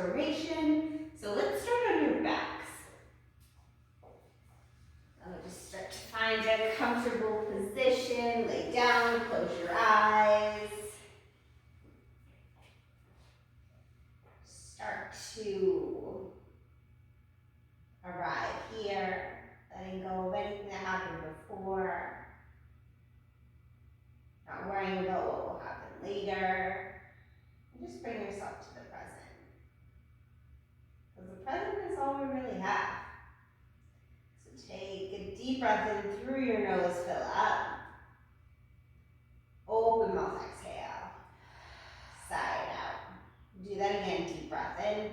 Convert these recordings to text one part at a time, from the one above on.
restoration. So let's start on your backs. Just start to find a comfortable position. Lay down, close your eyes. Start to arrive here, letting go of anything that happened before. Not worrying about what will happen later. And just bring yourself to the present. Because the present is all we really have. So take a deep breath in through your nose, fill up. Open mouth, exhale. Sigh it out. Do that again, deep breath in.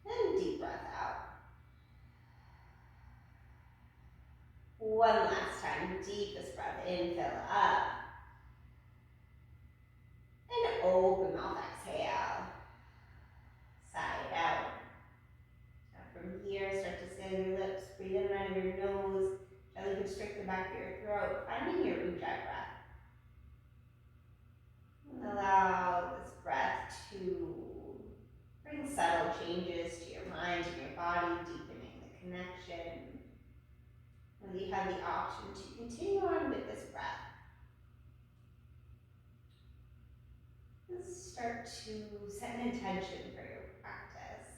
And deep breath out. One last time, deepest breath in, fill up. And open mouth, exhale. Sigh it out. Now from here, start to seal your lips, breathe in out of your nose, gently constrict the back of your throat, finding your ujjayi breath. And allow this breath to bring subtle changes to your mind and your body, deepening the connection. And you have the option to continue on with this breath. Let's start to set an intention for your practice.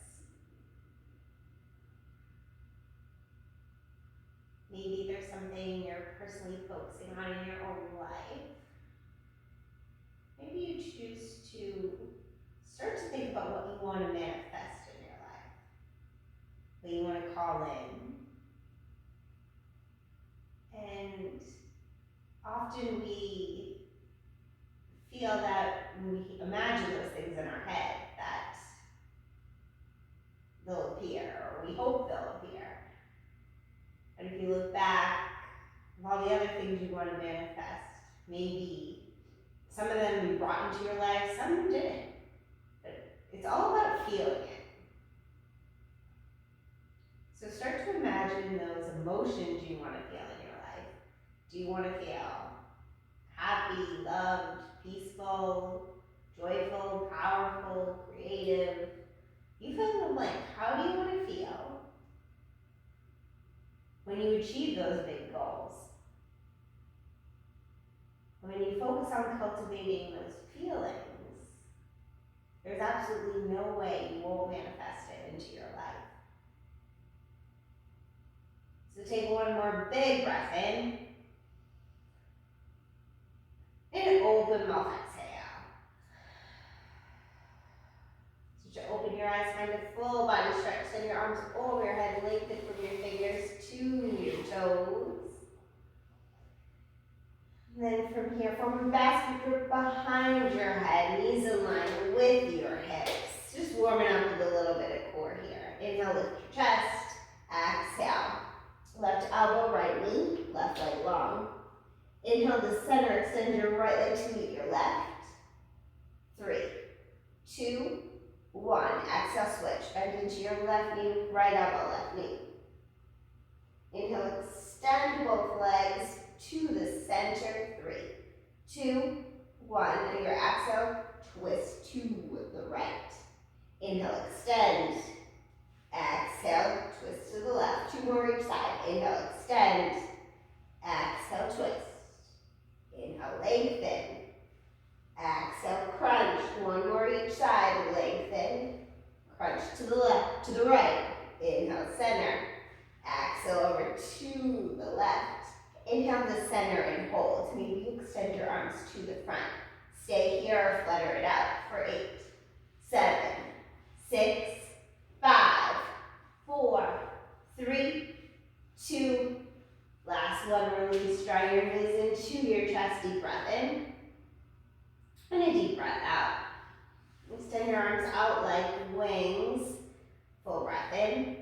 Maybe there's something you're personally focusing on in your own life. Maybe you choose to start to think about what you want to manifest in your life, what you want to call in. And often we feel that when we imagine those things in our head that they'll appear, or we hope they'll appear. And if you look back of all the other things you want to manifest, maybe some of them you brought into your life, some you didn't. But it's all about feeling it. So start to imagine those emotions you want to feel in your life. Do you want to feel happy, loved, peaceful, joyful, powerful, creative? You fill in the blank. How do you want to feel when you achieve those big goals? When you focus on cultivating those feelings, there's absolutely no way you won't manifest it into your life. So take one more big breath in. And open mouth, exhale. So to open your eyes, find a full body stretch. Send your arms over your head, lengthen from your fingers to your toes. And then from here, form a basket grip behind your head, knees in line with your hips. Just warming up with a little bit of core here. Inhale, lift your chest. Exhale. Left elbow, right knee, left leg long. Inhale to center, extend your right leg to meet your left. 3, 2, 1. Exhale, switch. Bend into your left knee, right elbow, left knee. Inhale, extend both legs to the center. 3, 2, 1. And your exhale, twist to the right. Inhale, extend. Exhale, twist to the left. 2 more each side. Inhale, extend. Exhale, twist. Inhale, lengthen. Exhale, crunch. 1 more each side. Lengthen. Crunch to the left, to the right. Inhale, center. Exhale over to the left. Inhale to center and hold. Maybe you extend your arms to the front. Stay here or flutter it out for 8, 7, 6, 5, 4, 3, 2, last one, release, draw your gaze into your chest, deep breath in, and a deep breath out. Extend your arms out like wings, full breath in.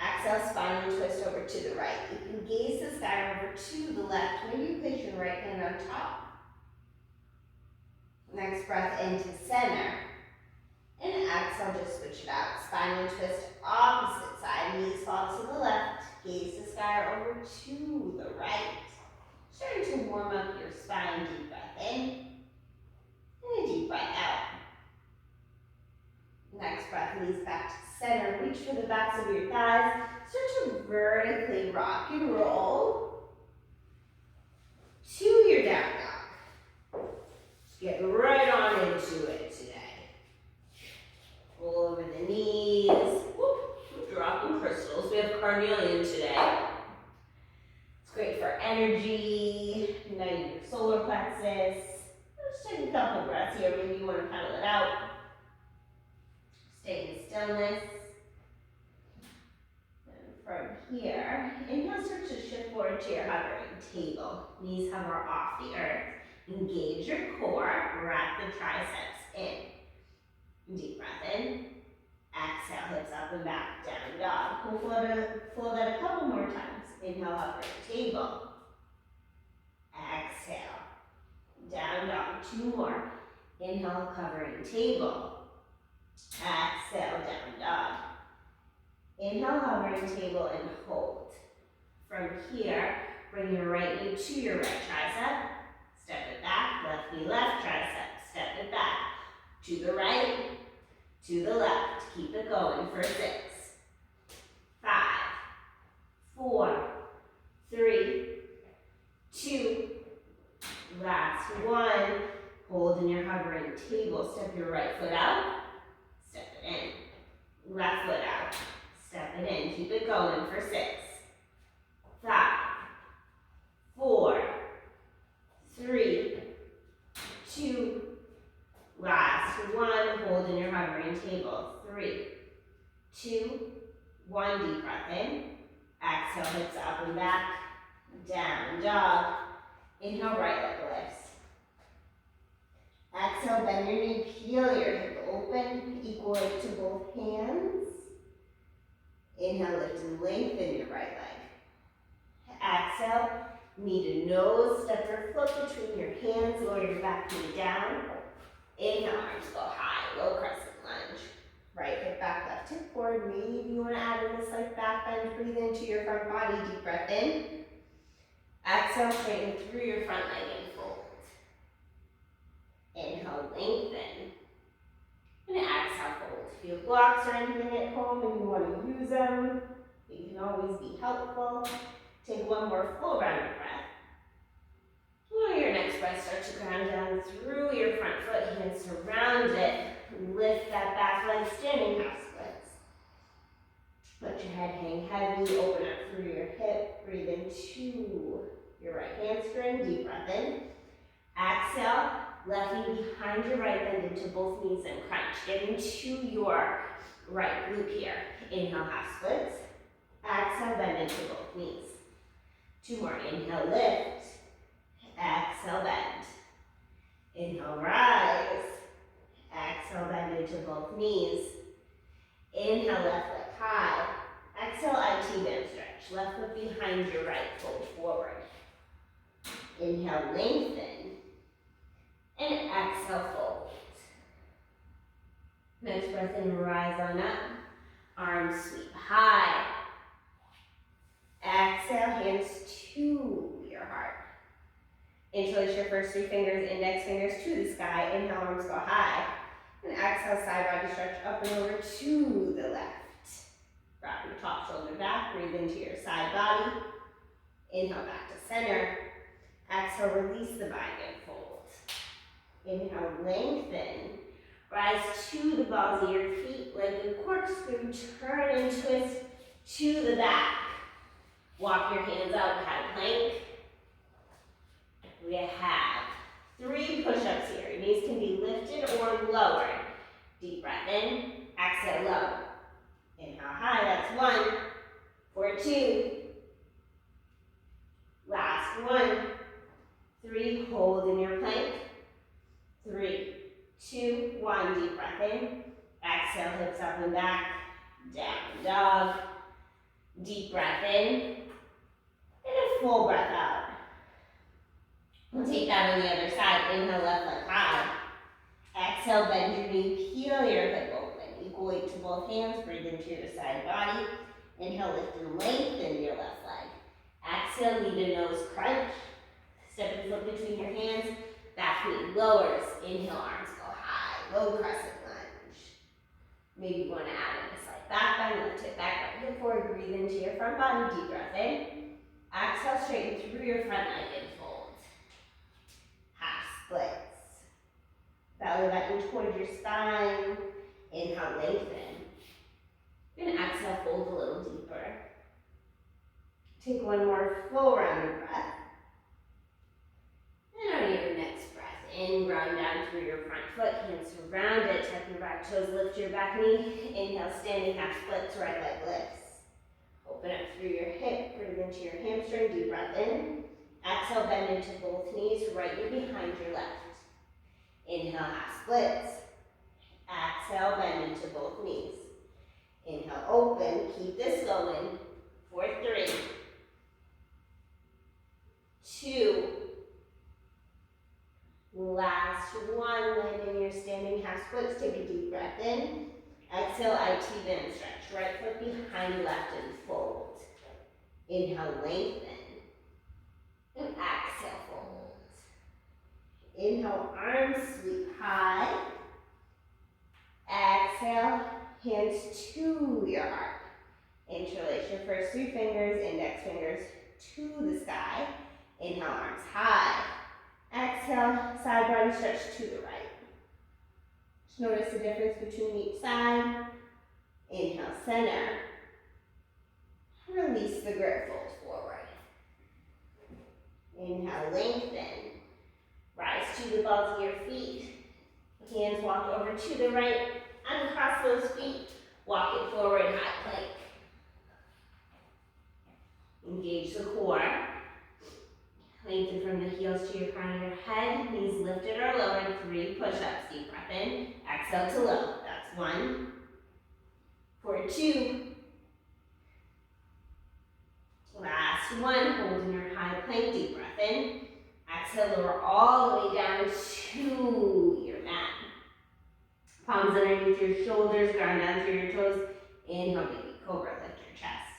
Exhale, spinal twist over to the right. You can gaze the sky over to the left. Maybe you place your right hand on top. Next breath into center. And exhale, just switch it out. Spinal twist, opposite side. Knees fall to the left. Gaze the sky over to the right. Starting to warm up your spine. Deep breath in. And a deep breath out. release back to center. Reach for the backs of your thighs. Start to vertically rock and roll to your down dog. Just get right on into it today. Roll over the knees. Whoop, dropping crystals. We have carnelian today. It's great for energy, uniting your solar plexus. Just take a couple breaths here. Maybe you want to pedal it out. Stay in stillness. And from here, inhale, start to shift forward to your hovering table. Knees hover off the earth. Engage your core. Wrap the triceps in. Deep breath in. Exhale, hips up and back, down dog. Pull that a couple more times. Inhale, hovering table. Exhale. Down dog, 2 more. Inhale, covering table. Exhale, down dog. Inhale, hovering table and hold. From here, bring your right knee to your right tricep. Step it back, left knee, left tricep. Step it back. To the right, to the left. Keep it going for 6, 5, 4, 3, 2, last 1. Hold in your hovering table. Step your right foot out. Step it in. Left foot out. Step it in. Keep it going for 6, 5, 4, 3, 2, last 1. Hold in your hovering table. 3, 2, 1. Deep breath in. Exhale, hips up and back. Down dog. Inhale, right leg lifts. Exhale, bend your knee, peel your hip open, equal weight to both hands. Inhale, lift and lengthen your right leg. Exhale, knee to nose, step your foot between your hands, lower your back knee down. Inhale, arms go high, low crescent lunge. Right hip back, left hip forward. Maybe you want to add in a slight back bend, breathe into your front body, deep breath in. Exhale, straighten through your front leg and fold. Inhale, lengthen. And exhale, fold. If you have blocks or anything at home and you want to use them, they can always be helpful. Take 1 more full round of breath. On your next breath, start to ground down through your front foot, hands surround it. Lift that back leg, standing half splits. Let your head hang heavy, open up through your hip, breathe into your right hamstring, deep breath in. Exhale, left knee behind your right, bend into both knees and crunch. Get into your right glute here. Inhale, half splits. Exhale, bend into both knees. 2 more, inhale, lift. Exhale, bend. Inhale, rise. Exhale, bend into both knees. Inhale, left leg high. Exhale, IT band stretch. Left foot behind your right, fold forward. Inhale, lengthen. And exhale, fold. Next breath in, rise on up. Arms sweep high. Exhale, hands to your heart. Interlace your first 3 fingers, index fingers to the sky. Inhale, arms go high. And exhale, side body stretch up and over to the left. Wrap your top shoulder back, breathe into your side body. Inhale, back to center. Exhale, release the bind and fold. Inhale, lengthen. Rise to the balls of your feet, leg and corkscrew, turn and twist to the back. Walk your hands out, cat plank. We have 3 push-ups here. Your knees can be lifted or lowered. Deep breath in, exhale, low. Inhale, high, that's 1. For 2. Last 1. 3, hold in your plank. 3, 2, 1, deep breath in. Exhale, hips up and back. Down dog. Deep breath in. And a full breath out. We'll take that on the other side. Inhale, left leg high. Exhale, bend your knee, peel your hip open. Equal weight to both hands. Breathe into your side body. Inhale, lift and lengthen your left leg. Exhale, knee to nose crunch. Step your foot between your hands. Back knee lowers. Inhale, arms go high. Low crescent lunge. Maybe you want to add in a slight back bend, lift it back, right hip forward, breathe into your front body, deep breath in. Exhale, straighten through your front leg and fold. Half splits. Belly button towards your spine. Inhale, lengthen. And exhale, fold a little deeper. Take one more full round of breath. And on your next breath, in, ground down through your front foot, hands around it, tuck your back toes, lift your back knee. Inhale, standing half splits, right leg lifts. Open up through your hip, breathe into your hamstring, deep breath in. Exhale, bend into both knees, right knee behind your left. Inhale, half splits. Exhale, bend into both knees. Inhale, open, keep this going. For 3, 2, last one, land in your standing half splits, take a deep breath in. Exhale, IT bend stretch, right foot behind left and fold. Inhale, lengthen. And exhale, fold. Inhale, arms sweep high. Exhale, hands to your heart. Interlace your first 3 fingers, index fingers to the sky. Inhale, arms high. Exhale, side body stretch to the right. Just notice the difference between each side. Inhale, center. Release the grip, fold forward. Inhale, lengthen. Rise to the balls of your feet. Hands walk over to the right. Uncross those feet. Walk it forward, high plank. Engage the core. Lengthen from the heels to your crown of your head. Knees lifted or lowered. 3 push-ups. Deep breath in. Exhale to low. That's 1. For 2. Last 1. Holding your high plank. Deep breath in. Exhale, lower all the way down to your mat. Palms underneath your shoulders. Ground down through your toes. Inhale, baby cobra. Lift your chest.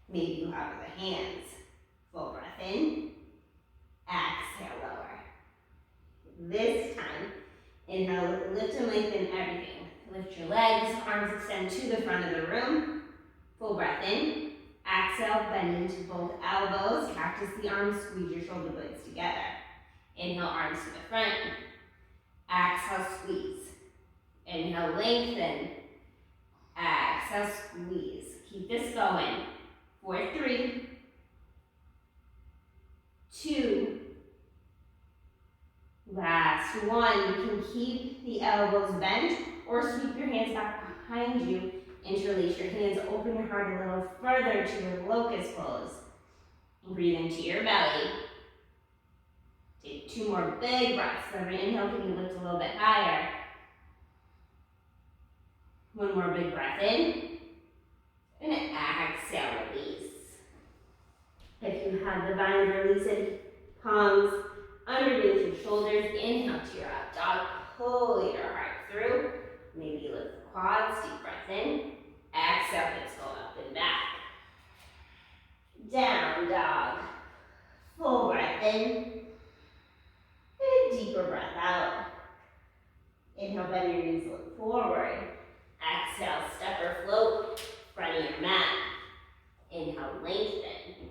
Maybe you have the hands. Full breath in. Exhale, lower. This time, inhale, lift and lengthen everything. Lift your legs, arms extend to the front of the room. Full breath in. Exhale, bend into both elbows. Cactus the arms, squeeze your shoulder blades together. Inhale, arms to the front. Exhale, squeeze. Inhale, lengthen. Exhale, squeeze. Keep this going. For 3, 2, last 1. You can keep the elbows bent or sweep your hands back behind you. Interlace your hands, open your heart a little further to your locust pose. Breathe into your belly. Take 2 more big breaths. Every inhale, can you lift a little bit higher? 1 more big breath in. And exhale, release. If you have the bind, release it. Palms underneath your shoulders. Inhale to your up dog. Pull your heart through. Maybe lift the quads. Deep breath in. Exhale, hips go up and back. Down dog. Full breath in. And a deeper breath out. Inhale, bend your knees, look forward. Exhale, step or float. Front of your mat. Inhale, lengthen.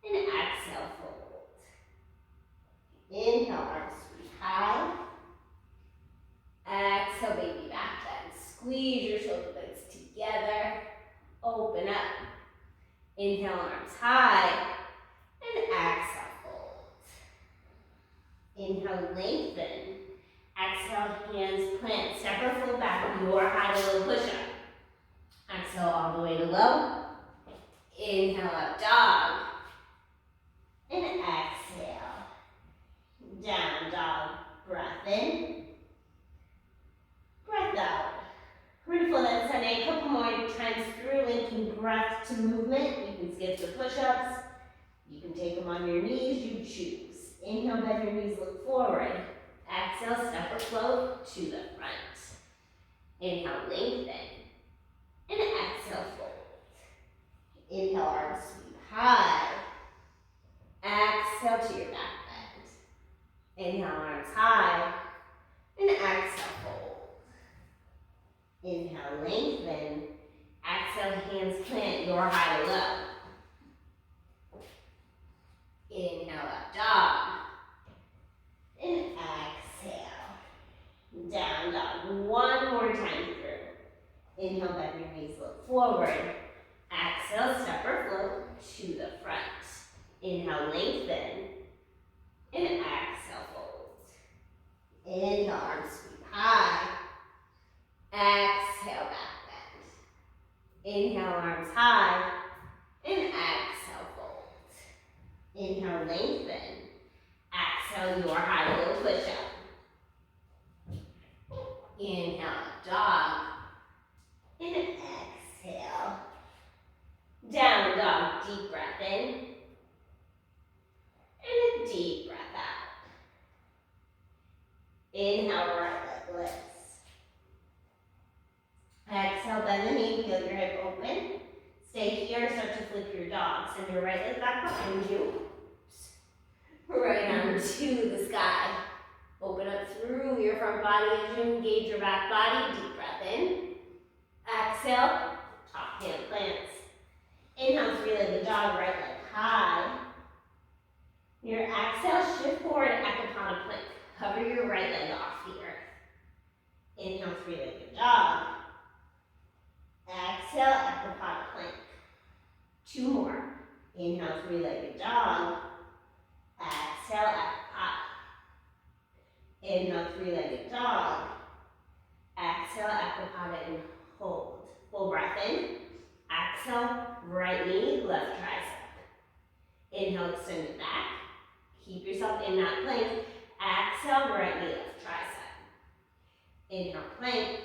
And exhale, fold. Inhale, arms sweep high. Exhale, baby back bend. Squeeze your shoulder blades together. Open up. Inhale, arms high. And exhale, fold. Inhale, lengthen. Exhale, hands plant. Step or float back. Your high to low push-up. Exhale all the way to low. Inhale, up dog. And exhale. Down dog. Breath in. Breath out. We're going to flow that Sunday a couple more times through, linking breath to movement. You can skip the push-ups. You can take them on your knees. You choose. Inhale, bend your knees, look forward. Exhale, step or float to the front. Inhale, lengthen. And exhale, fold. Inhale, arms sweep high. Exhale to your back bend. Inhale, arms high. And exhale, fold. Inhale, lengthen. Exhale, hands plant your high to low. Inhale, up dog. And exhale. Down dog. One more time through. Inhale, bend your knees, look forward. Exhale, step or float to the front. Inhale, lengthen. And exhale, fold. Inhale, arms sweep high. Exhale, back bend. Inhale, arms high. And exhale, fold. Inhale, lengthen. Exhale, your high low push up. Inhale, dog. And exhale. Down dog, deep breath in. And a deep breath out. Inhale, right leg lifts. Exhale, bend the knee, feel your hip open. Stay here, start to flip your dog. Send your right leg back behind you. Right arm to the sky. Open up through your front body as you engage your back body. Deep breath in. Exhale, top hand plants. Inhale, three-legged dog, right leg high. Your exhale, shift forward, Ekapada plank. Cover your right leg off the earth. Inhale, three-legged dog. Exhale, Ekapada plank. Two more. Inhale, three-legged dog. Exhale, Ekapada. Inhale, three-legged dog. Exhale, Ekapada and hold. Full breath in. Exhale, right knee, left tricep. Inhale, extend it back. Keep yourself in that plank. Exhale, right knee, left tricep. Inhale, plank.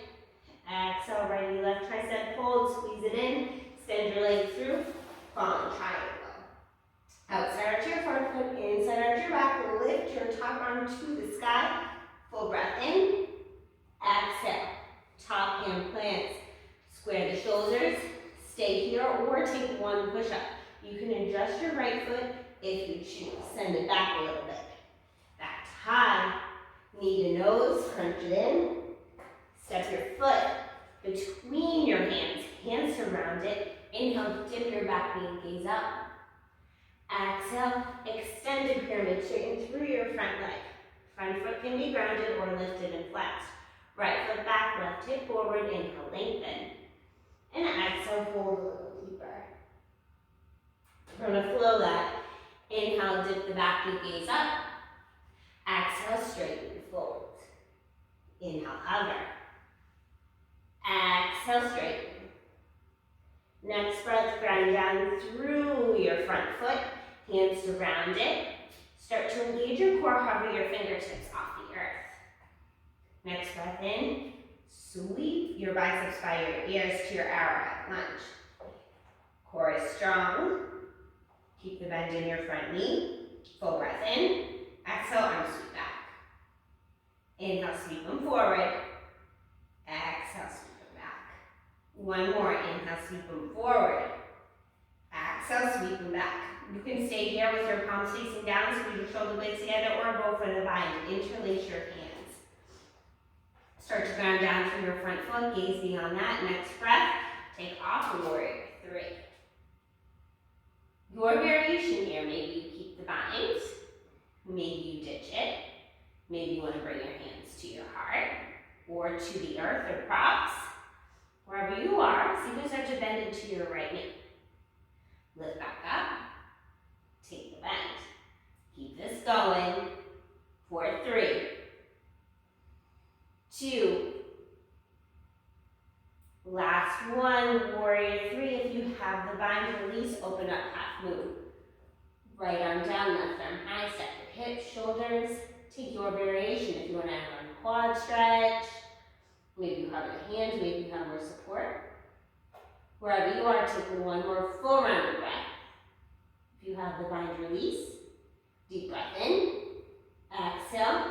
Exhale, right knee, left tricep. Fold, squeeze it in. Extend your leg through. Falling triangle. Outside arch your front foot, inside arch your back. Lift your top arm to the sky. Full breath in. Exhale. Top hand plants. Square the shoulders. Stay here or take one push up. You can adjust your right foot if you choose. Send it back a little bit. Back to high. Knee to nose. Crunch it in. Step your foot between your hands. Hands surround it. Inhale, dip your back knee and gaze up. Exhale, extended pyramid, straighten through your front leg. Front foot can be grounded or lifted and flexed. Right foot back, left hip forward, inhale, lengthen. And exhale, fold a little deeper. We're gonna flow that. Inhale, dip the back knee, gaze up. Exhale, straighten, fold. Inhale, hover. Exhale, straighten. Next breath, ground down through your front foot. Hands surround it. Start to engage your core, hover your fingertips off the earth. Next breath in. Sweep your biceps by your ears to your arrowhead lunge. Core is strong. Keep the bend in your front knee. Full breath in. Exhale, arms sweep back. Inhale, sweep them forward. Exhale, sweep them back. One more. Inhale, sweep them forward. Exhale, sweep them back. You can stay here with your palms facing down, squeeze your shoulder blades together, or go for the bind. Interlace your hands. Start to ground down through your front foot, gaze beyond that. Next breath, take off, warrior three. Your variation here, maybe you keep the bind, maybe you ditch it, maybe you want to bring your hands to your heart, or to the earth or props. Wherever you are, see if you start to bend into your right knee. Lift back up, take the bend. Keep this going for 3, 2, last one, warrior three. If you have the bind, release, open up, half move. Right arm down, left arm high, step your hips, shoulders. Take your variation. If you want to have a quad stretch, maybe you have a hand, maybe you have more support. Wherever you are, take one more full round of breath. If you have the bind, release. Deep breath in. Exhale.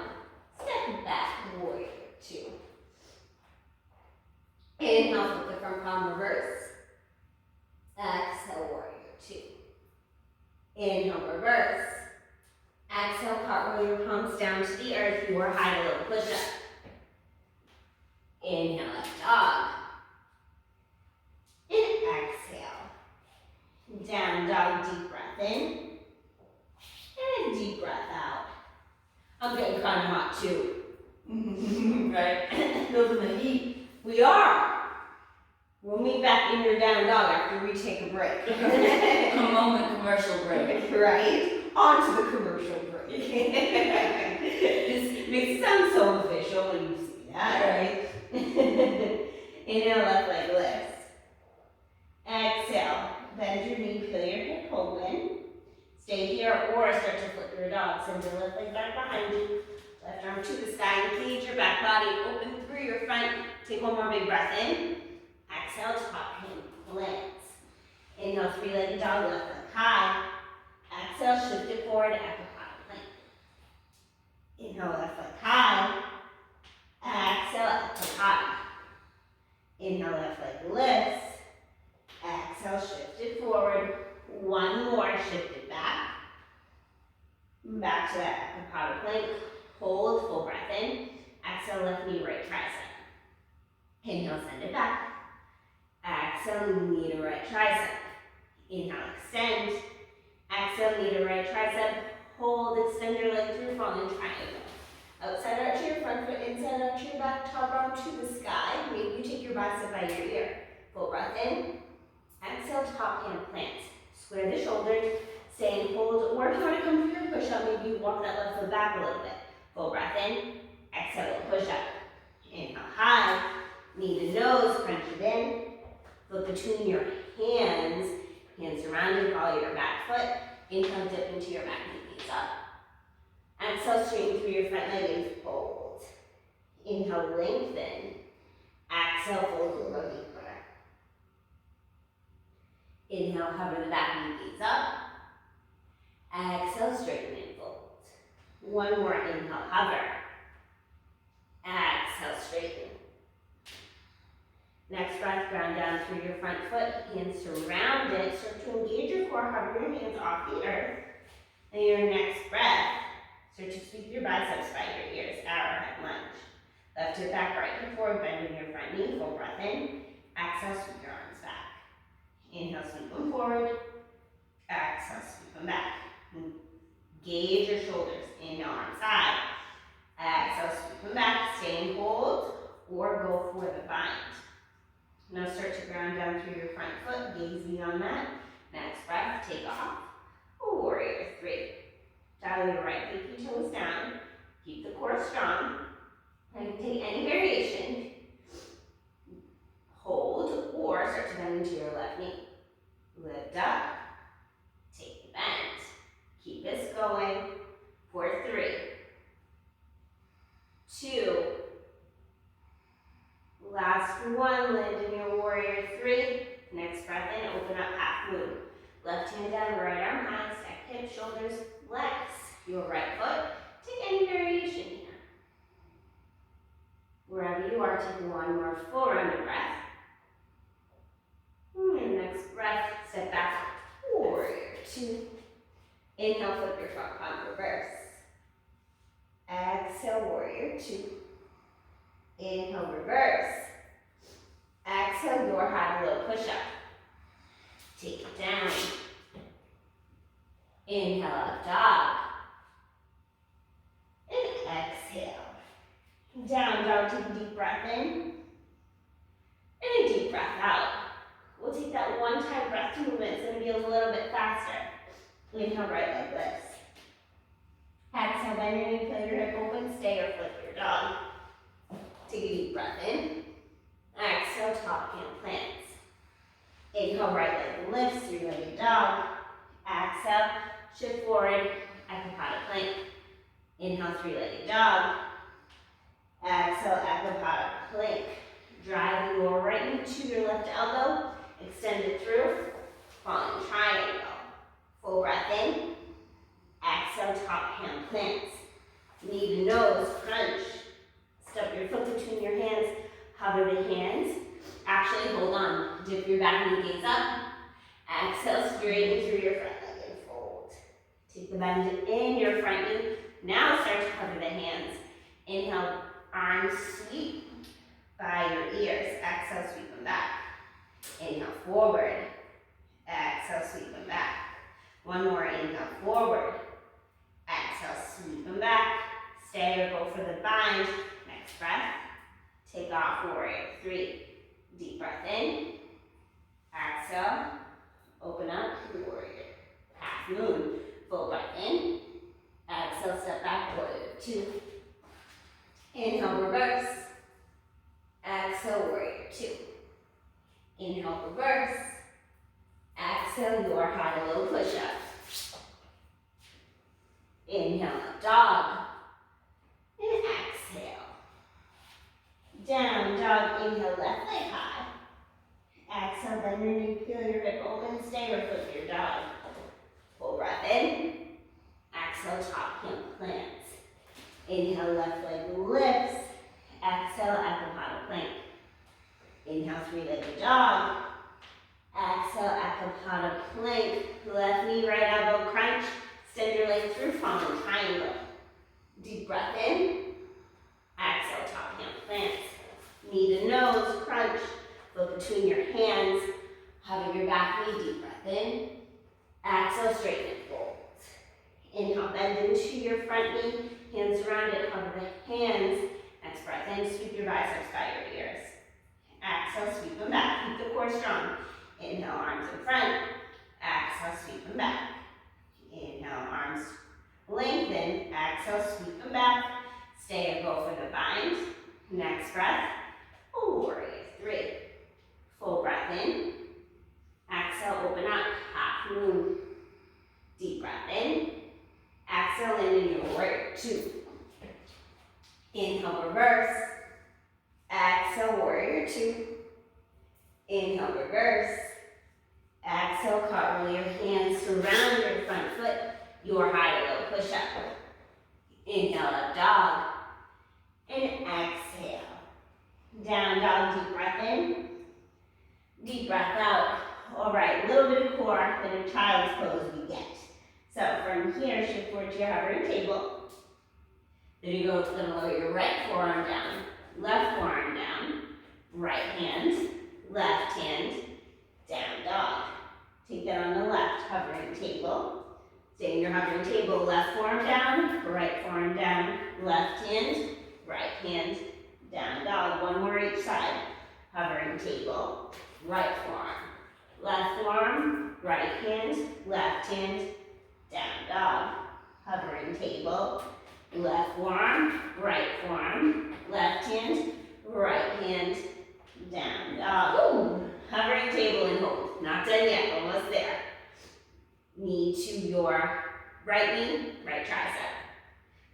Step back, warrior two. Inhale, flip the front palm, reverse. Exhale, warrior two. Inhale, reverse. Exhale, cartwheel your palms down to the earth. Your high to low push up. Inhale, up dog. Down dog, deep breath in. And a deep breath out. I'm getting kind of hot too. Right? Feeling the heat. We are. We'll meet back in your down dog after we take a break. A moment commercial break. Right? On to the commercial break. This makes it sound so official when you see that, right? Inhale, left leg lifts. Exhale, bend your knee, peel your hip open. Stay here or start to flip your dog. Send your left leg back behind you. Left arm to the sky. Engage your back body. Open through your front. Take one more big breath in. Exhale, top hand plants. Inhale, three-legged dog, left leg high. Exhale, shift it forward, ecopod plank. Inhale, left leg high. Exhale, ecopod. Inhale, left leg lifts. Exhale, shift it forward. One more, shift it back. Back to that ecopod plank. Hold, full breath in. Exhale, left knee, right tricep. Inhale, send it back. Exhale, knee to right tricep. Inhale, extend. Exhale, knee to right tricep. Hold, extend your leg through falling triangle. Outside arch to your front foot, inside arch to your back, top arm to the sky. Maybe you take your bicep by your ear. Full breath in. Exhale, top hand plants. Square the shoulders, stay and hold, or if you want to come for your push-up, maybe you walk that left foot back a little bit. Full breath in. Exhale, push up. Inhale, high. Knee to nose, crunch it in. Look between your hands. Hands around you, follow your back foot. Inhale, dip into your back knee, knees up. Exhale, straighten through your front leg and fold. Inhale, lengthen. Exhale, fold a little deeper. Inhale, hover the back knee, knees up. Exhale, straighten and fold. One more, inhale, hover. Exhale, straighten. Next breath, ground down through your front foot, hands surround it. Start to engage your core, hover your hands off the earth. And your next breath, start to sweep your biceps by your ears, arrowhead lunge. Left hip back, right hip forward, bending your front knee, full breath in. Exhale, sweep your arms back. Inhale, sweep them forward. Exhale, sweep them back. Engage your shoulders. Inhale, arms high. Exhale, sweep them back. Stay and hold, or go for the bind. Now start to ground down through your front foot, gaze beyond that. Next breath, take off. Warrior three. Dial your right pinky toes down. Keep the core strong. And take any variation. Hold, or start to bend into your left knee. Lift up. Take the bend. Keep this going for 3, 2, last one, land in your warrior three. Next breath in, open up half moon. Left hand down, right arm high, stack hips, shoulders, flex your right foot. Take any variation here. Wherever you are, take one more full round of breath. And next breath, step back, warrior two. Inhale, flip your front palm, reverse. Exhale, warrior two. Inhale, reverse. Exhale, your high low push up. Take it down. Inhale, up dog. And exhale. Down dog, take a deep breath in. And a deep breath out. We'll take that one-time breath movement. It's going to be a little bit faster. Inhale, right leg lifts. Exhale, bend your knee, peel your hip open, stay or flip your dog. Take a deep breath in. Exhale, top hand plants. Inhale, right leg lifts, three-legged dog. Exhale, shift forward, ecopod plank. Inhale, three-legged dog. Exhale, ecopod plank. Drive your right knee to your left elbow. Extend it through. Falling triangle. Full breath in. Exhale, top hand plants. Knee to nose, crunch. Step your foot between your hands. Hover the hands. Actually, hold on. Dip your back knee, gaze up. Exhale, straighten through your front leg and fold. Take the bend in your front knee. Now start to hover the hands. Inhale, arms sweep by your ears. Exhale, sweep them back. Inhale, forward. Exhale. Exhale, sweep them back. One more, inhale, forward. Exhale, sweep them back. Stay or go for the bind. Next breath. Take off, warrior three. Deep breath in. Exhale. Open up, warrior. Half moon. Full breath in. Exhale, step back, warrior two. Inhale, reverse. Exhale, warrior two. Inhale, reverse. Exhale, your high to low push-up. Inhale, up dog. And exhale. Down dog, inhale, left leg high. Exhale, bend your knee, peel your hip, open, stay, or flip your dog. Full breath in. Exhale, top heel plants. Inhale, left leg lifts. Exhale, acrobatic plank. Inhale, three-legged dog. Exhale, acrobatic plank. Left knee, right elbow crunch. Extend your leg through, falling triangle. Deep breath in. Exhale, top heel plants. Knee to nose, crunch. Look between your hands. Hover your back knee, deep breath in. Exhale, straighten and fold. Inhale, bend into your front knee. Hands around it, hover the hands. Next breath in, sweep your biceps by your ears. Exhale, sweep them back. Keep the core strong. Inhale, arms in front. Exhale, sweep them back. Inhale, arms lengthen. Exhale, sweep them back. Stay and go for the bind. Next breath, warrior three. Full breath in. Exhale, open up, half moon. Deep breath in. Exhale, land in your warrior two. Inhale, reverse. Exhale, warrior two. Inhale, reverse. Exhale, cartwheel your hands surround your front foot, your high to low push-up. Inhale, up dog. And exhale. Down dog, deep breath in. Deep breath out. All right, a little bit of core, then a child's pose we get. So from here, shift forward to your hovering table. Then you go, gonna lower your right forearm down, left forearm down, right hand, left hand, down dog. Take that on the left, hovering table. Stay in your hovering table, left forearm down, right forearm down, left hand, right hand, down dog. One more each side. Hovering table, right forearm, left forearm, right hand, left hand, down dog. Hovering table, left forearm, right forearm, left hand, right hand, down dog. Ooh. Hovering table and hold. Not done yet, almost there. Knee to your right knee, right tricep.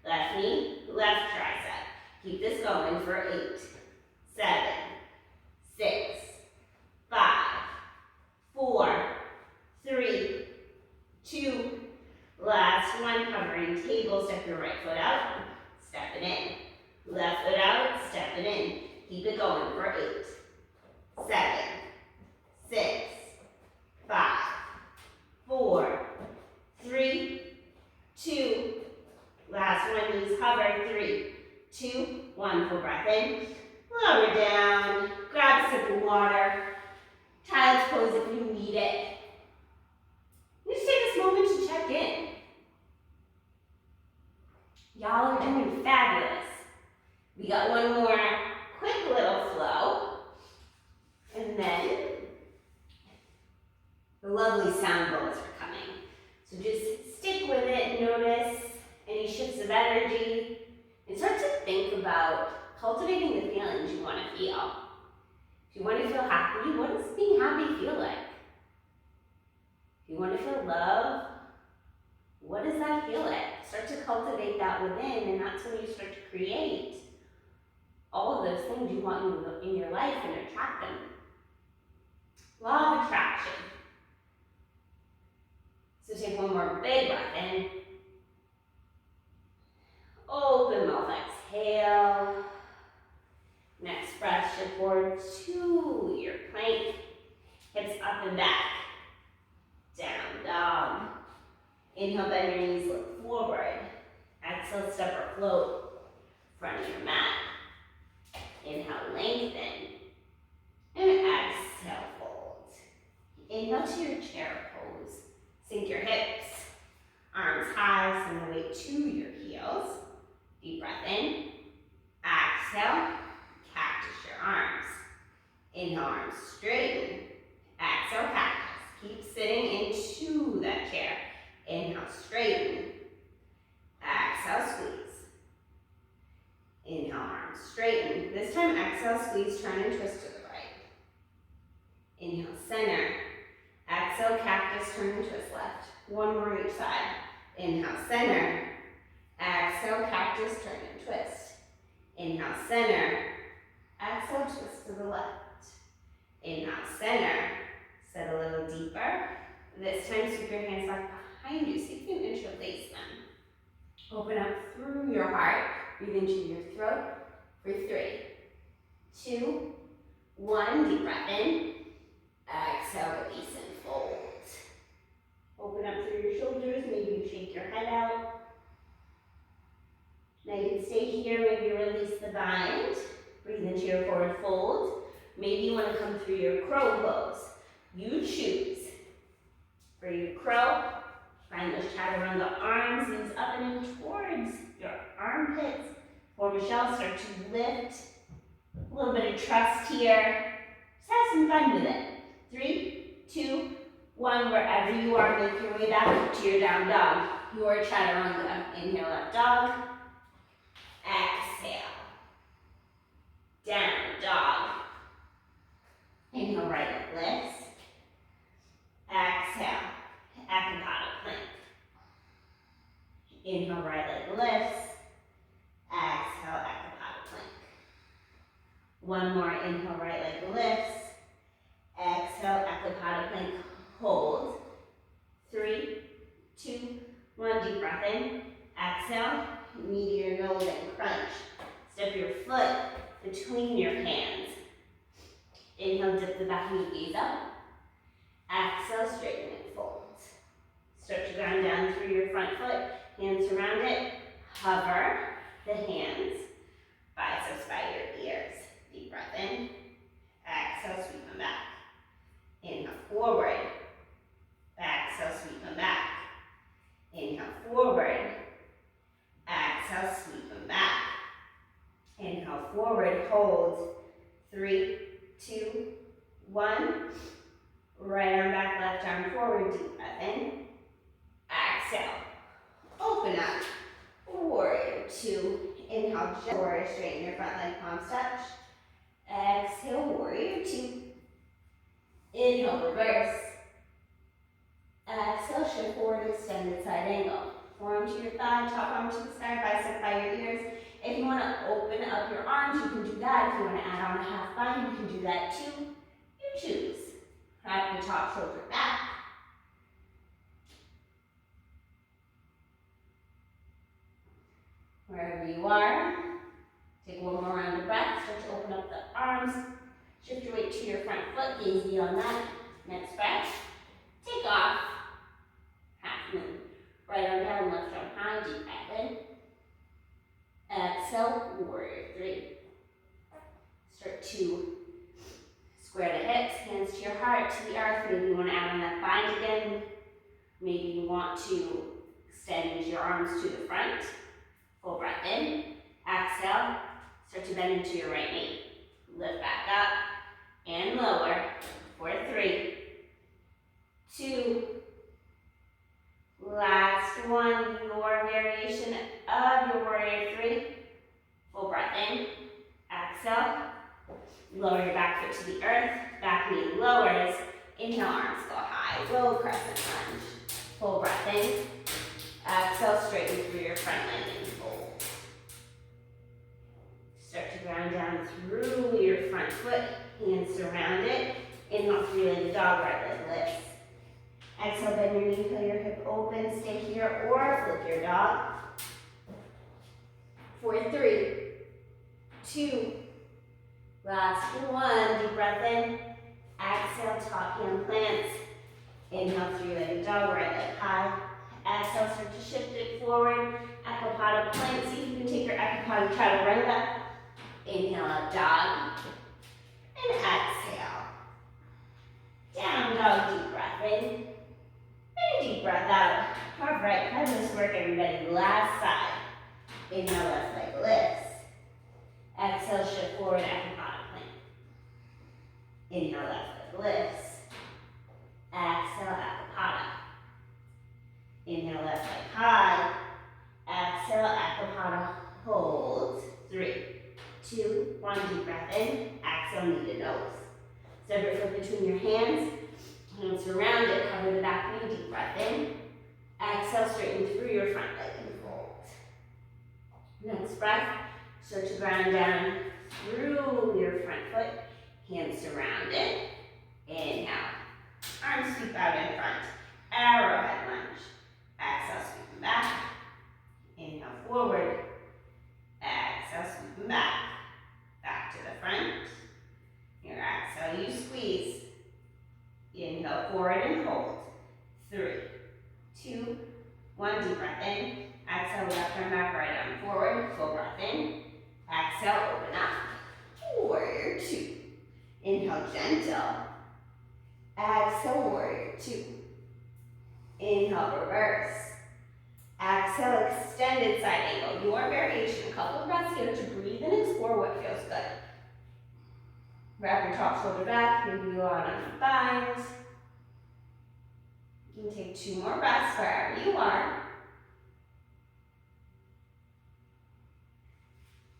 Left knee, left tricep. Keep this going for 8, 7, 6, 5, 4, 3, 2, last one, hovering table, step your right foot out, step it in. Left foot out, step it in. Keep it going for 8, 7, 6, 5, 4, 3, 2, last one, knees hover, 3, 2, 1, full breath in, lower down, grab a sip of water, child's pose if you need it. Just take this moment to check in. Y'all are doing fabulous. We got one more quick little flow. And then the lovely sound bowls are coming. So just stick with it, notice any shifts of energy, and start to think about cultivating the feelings you want to feel. If you want to feel happy, what does being happy feel like? If you want to feel love, what does that feel like? Start to cultivate that within, and that's when you start to create all of those things you want in your life and attract them. Law of attraction. So take one more big breath in. Open mouth, exhale. Next breath, shift forward to your plank. Hips up and back. Down dog. Inhale, bend your knees, look forward. Exhale, step or float. Front of your mat. Inhale, lengthen. And exhale, fold. Inhale to your chair pose. Sink your hips, arms high, send the weight to your heels. Deep breath in. Exhale, cactus your arms. Inhale, arms straighten. Exhale, cactus. Keep sitting into that chair. Inhale, straighten. Exhale, squeeze. Inhale, arms straighten. This time, exhale, squeeze, turn and twist to the right. Inhale, center. Exhale, cactus, turn and twist left. One more each side. Inhale, center. Exhale, cactus, turn and twist. Inhale, center. Exhale, twist to the left. Inhale, center. Set a little deeper. This time, sweep your hands back behind you so you can interlace them. Open up through your heart. Breathe into your throat for 3, 2, 1. Deep breath in. Exhale, release and fold. Open up through your shoulders. Maybe you shake your head out. Now you can stay here. Maybe release the bind. Breathe into your forward fold. Maybe you want to come through your crow pose. You choose. For your crow, find those chaturanga arms, knees up and in towards your armpits. For Michelle, start to lift. A little bit of trust here. Just have some fun with it. 3, 2, 1. Wherever you are, make your way back to your down dog. Your chaturanga. Inhale, up dog. Exhale. Down dog. Inhale, right leg lifts. Exhale. Acrobata plank. Inhale, right leg lifts. Exhale, acrobata plank. One more, inhale, right leg lifts. Exhale, acrobata plank. Hold. 3, 2, 1. Deep breath in. Exhale. Knee to your nose and crunch. Step your foot between your hands. Inhale, dip the back of your gaze up. Exhale, straighten and fold. Stretch the ground down through your front foot. Hands around it. Hover the hands. Biceps by your ears. Deep breath in. Exhale, sweep them back. Inhale, forward. Exhale, sweep them back. Inhale, forward. Exhale, sweep them back. Inhale, forward, hold. 3, 2, 1. Right arm back, left arm forward. Deep breath in. Exhale. Open up. Warrior 2. Inhale, warrior, straighten your front leg, palms touch. Exhale, warrior 2. Inhale, reverse. Exhale, shift forward, extended side angle. Forearm to your thigh, top arm to the sky, bicep by your ears. If you want to open up your arms, you can do that. If you want to add on a half bind, you can do that too. You choose. Wrap the top shoulder back. Wherever you are, take one more round of breath. Start to open up the arms. Shift your weight to your front foot. Gaze beyond that. Next breath. Take off. Half moon. Right arm down, left arm high. Deep breath in. Exhale, warrior 3. Start to square the hips, hands to your heart, to the earth. Maybe you want to add on that bind again. Maybe you want to extend your arms to the front. Full breath in. Exhale. Start to bend into your right knee. Lift back up and lower for 3, 2, last one, your variation of your warrior 3. Full breath in. Exhale. Lower your back foot to the earth. Back knee lowers. Inhale, arms go high. Low crescent lunge. Full breath in. Exhale, straighten through your front leg and fold. Start to ground down through your front foot. Hands around it. Inhale, 3-legged dog, right leg lifts. Exhale, bend your knee, feel your hip open. Stay here or flip your dog. For 3, 2, last one. Deep breath in. Exhale, top hand plants. Inhale, 3-legged dog, right leg high. Exhale, start to shift it forward. Acrobata plank. See if you can take your acrobata chaturanga. Inhale, up dog. And exhale. Down dog, deep breath in. And a deep breath Inhale, left leg lifts. Exhale, shift forward, Akapata plank. Inhale, left leg lifts. Exhale, Akapata. Inhale, left leg high. Exhale, Akapata, hold. 3, 2, 1, deep breath in. Exhale, knee to nose. Step your foot between your hands. Hands around it, cover the back knee, deep breath in. Exhale, straighten through your front leg and fold. Next breath, start to ground down through your front foot. Hands around it. Inhale. Arms sweep out in front. Arrowhead lunge. Exhale, sweep them back. Inhale, forward. Exhale, sweep them back. Back to the front. Your exhale, you squeeze. Inhale, forward and hold. 3, 2, 1, deep breath in. Exhale, left arm back, right arm forward. Full breath in. Exhale, open up. Warrior 2. Inhale, gentle. Exhale, warrior 2. Inhale, reverse. Exhale, extended side angle. Your variation. A couple of breaths here to breathe and explore what feels good. Wrap your top shoulder back, maybe you out on your thighs. You can take 2 more breaths wherever you are.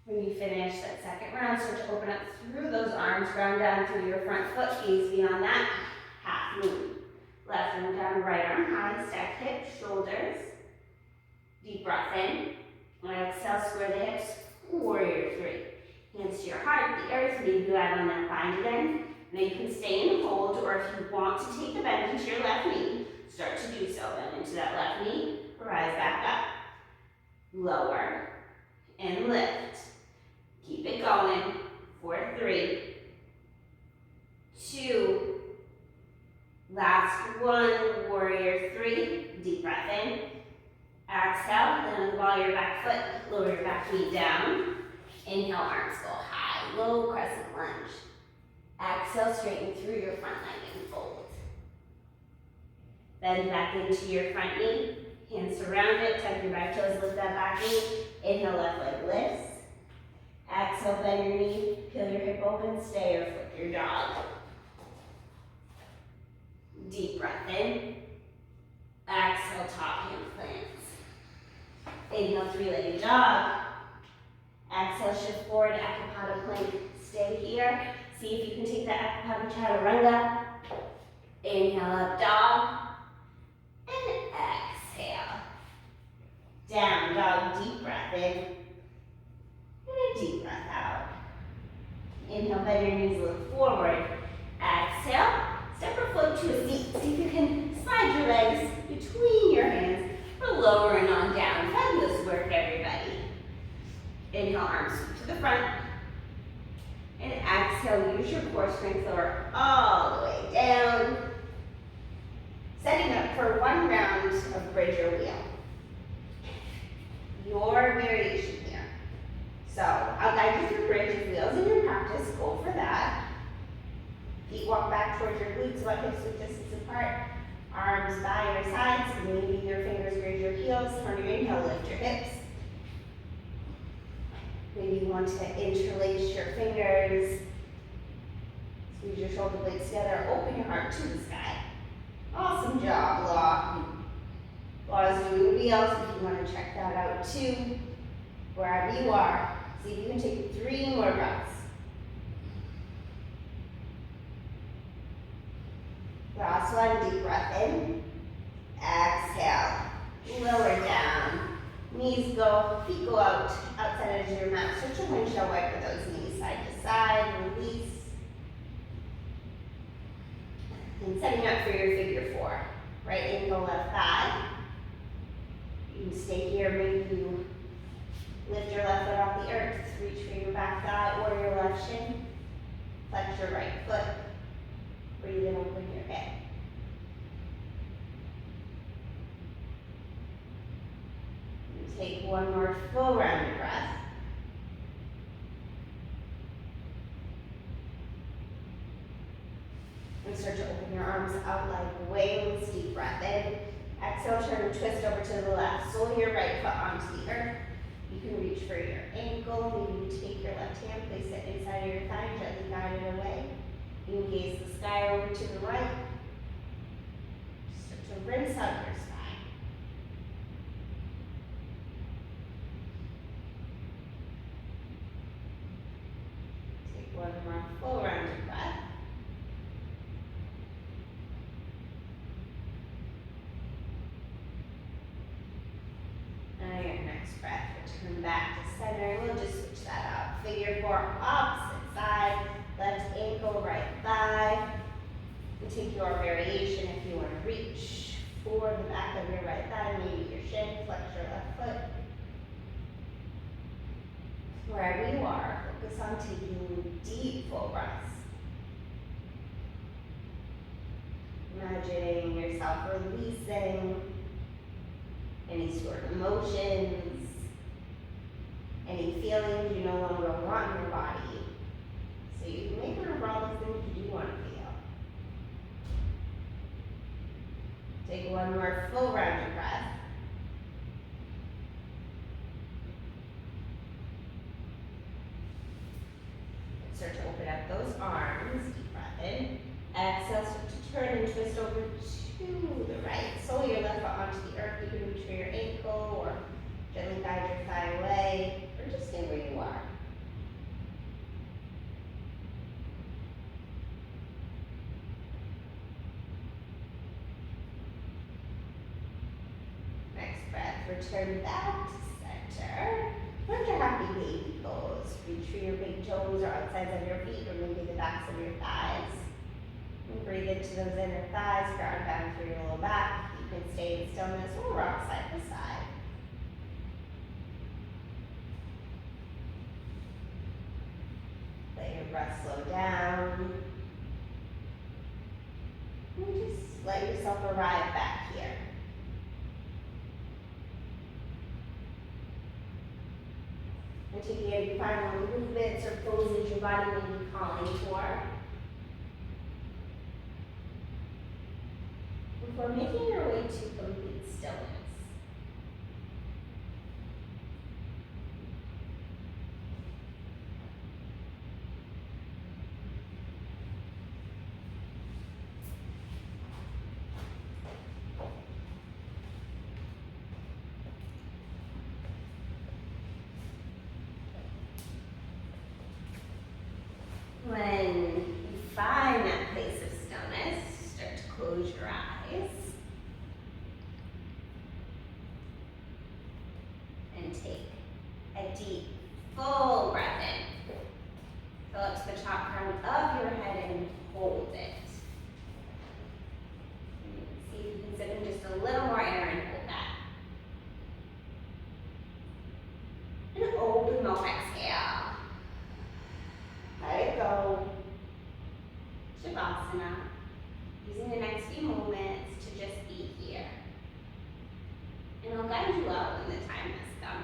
When you finish that second round, start to open up through those arms, ground down through your front foot, gaze beyond that, half moon. Left arm down, right arm high, stack hips, shoulders. Deep breath in. Exhale, square the hips, warrior 3. Hands to your heart, the earth, maybe you add on that bind again. Now you can stay in the hold, or if you want to take the bend into your left knee, start to do so. Bend into that left knee, rise back up. Lower and lift. Keep it going for 3, 2, last one, warrior 3. Deep breath in. Exhale, then unball your back foot, lower your back knee down. Inhale, arms go high, low crescent lunge. Exhale, straighten through your front leg and fold. Bend back into your front knee, hands around it, tuck your back toes, lift that back knee. Inhale, left leg lifts. Exhale, bend your knee, peel your hip open, stay or flip your dog. Deep breath in. Exhale, top hand plants. Inhale, 3-legged dog. Exhale, shift forward, Akapata plank. Stay here. See if you can take that Akapata chaturanga. Inhale, up dog. And exhale. Down dog, deep breath in. And a deep breath out. Inhale, bend your knees, look forward. Exhale, step or float to a seat. See if you can slide your legs between your hands or lowering on down. Fabulous work, everybody. Inhale, arms to the front. And exhale, use your core strength, lower all the way down. Setting up for 1 round of bridge or wheel. Your variation here. So I'll guide you through bridge and wheels in your practice. Go for that. Feet walk back towards your glutes, about hips width distance apart. Arms by your sides, maybe your fingers graze your heels. On your inhale, lift your hips. Maybe you want to interlace your fingers. Squeeze your shoulder blades together. Open your heart to the sky. Awesome job, Law. Law's doing wheels if you want to check that out too. Wherever you are, see if you can take 3 more breaths. Last one, deep breath in. Exhale. Lower down. Knees go, feet go out, outside edge of your mat. Stretch your windshield wiper those knees side to side, release. And setting up for your figure 4. Right ankle, left thigh. You can stay here, maybe you lift your left foot off the earth, reach for your back thigh or your left shin. Flex your right foot. Breathe in, open your head. Take 1 more full round of breath. And start to open your arms out like wings. Deep breath in. Exhale, turn and twist over to the left. Sole your right foot onto the earth. You can reach for your ankle, maybe you take your left hand, place it inside of your thigh, gently guide it away. You can gaze the sky over to the right. Start to rinse out your spine. Take one more full round of breath. Now your next breath, return back to center. We'll just switch that out. Figure four, opposite side, left ankle, right thigh. And take your variation if you want to reach for the back of your right thigh, maybe your shin, flex your left foot. Wherever you are, focus on taking deep full breaths. Imagining yourself releasing any stored emotions, any feelings you no longer want in your body. So you can make room for all the things you do want to feel. Take one more full round of breath. Start to open up those arms, deep breath in. Exhale, start to turn and twist over to the right. Sole your left foot onto the earth. You can reach for your ankle or gently guide your thigh away, or just stay where you are. Next breath, return back to center. Let your happy baby pose. Reach for your big toes or outsides of your feet, or maybe the backs of your thighs. And breathe into those inner thighs, ground down through your low back. You can stay in stillness or rock side to side. Let your breath slow down. And just let yourself arrive back here. And taking any final movements or poses your body may be calling for. Before making your way to complete stillness. When you find that place of stillness, start to close your eyes. And take a deep, full breath in. Fill up to the top crown of your head and hold it. And see if you can sip in just a little more air and hold that. And open mouth, exhale. Let it go. Shavasana. Using the next few moments to just be here. And I'll guide you out when the time has come.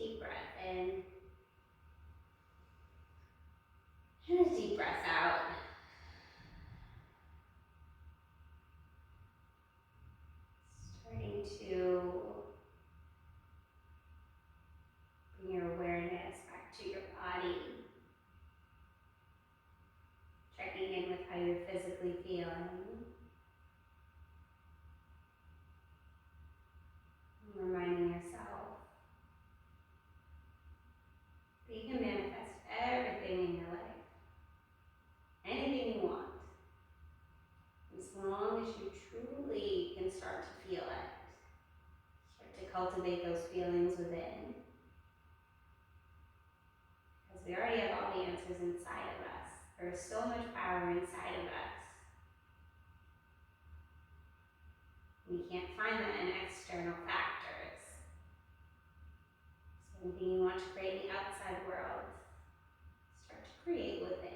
deep breath in. And a deep breath out. Starting to bring your awareness back to your body. Checking in with how you're physically feeling. And reminding yourself that you can manifest everything in your life. Anything you want. As long as you truly can start to feel it. Start to cultivate those feelings within. Because we already have all the answers inside of us. There is so much power inside of us. We can't find that in external factors. So anything you want to create in the outside world, start to create within.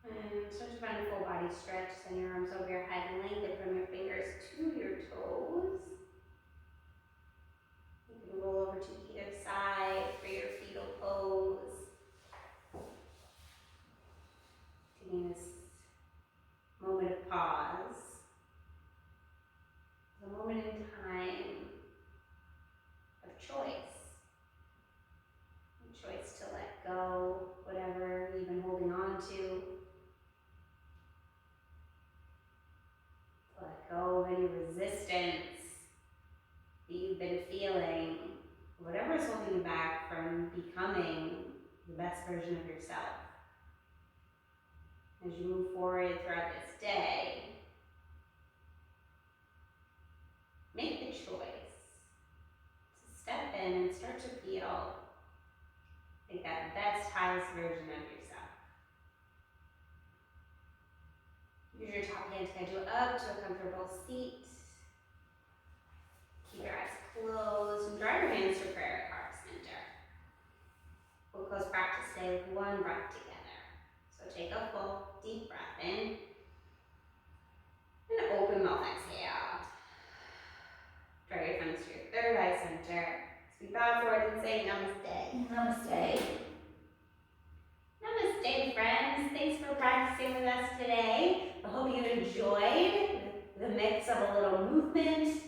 And start to find a full body stretch. Send your arms over your head and lengthen from your fingers to your toes. You can roll over to either side for your fetal pose. Taking this moment of pause. A moment in time of choice. A choice to let go whatever you've been holding on to. Let go of any resistance that you've been feeling, whatever is holding you back from becoming the best version of yourself. As you move forward throughout this day, make the choice to step in and start to feel like that best, highest version of yourself. Use your top hand to guide you up to a comfortable seat. Keep your eyes closed and draw your hands to prayer at heart center. We'll close practice today with one breath together. So take a full, deep breath in. And open mouth exhale. Draw your thumbs to your third eye center. As we bow forward and say namaste. Namaste. Namaste, friends. Thanks for practicing with us today. I hope you enjoyed the mix of a little movement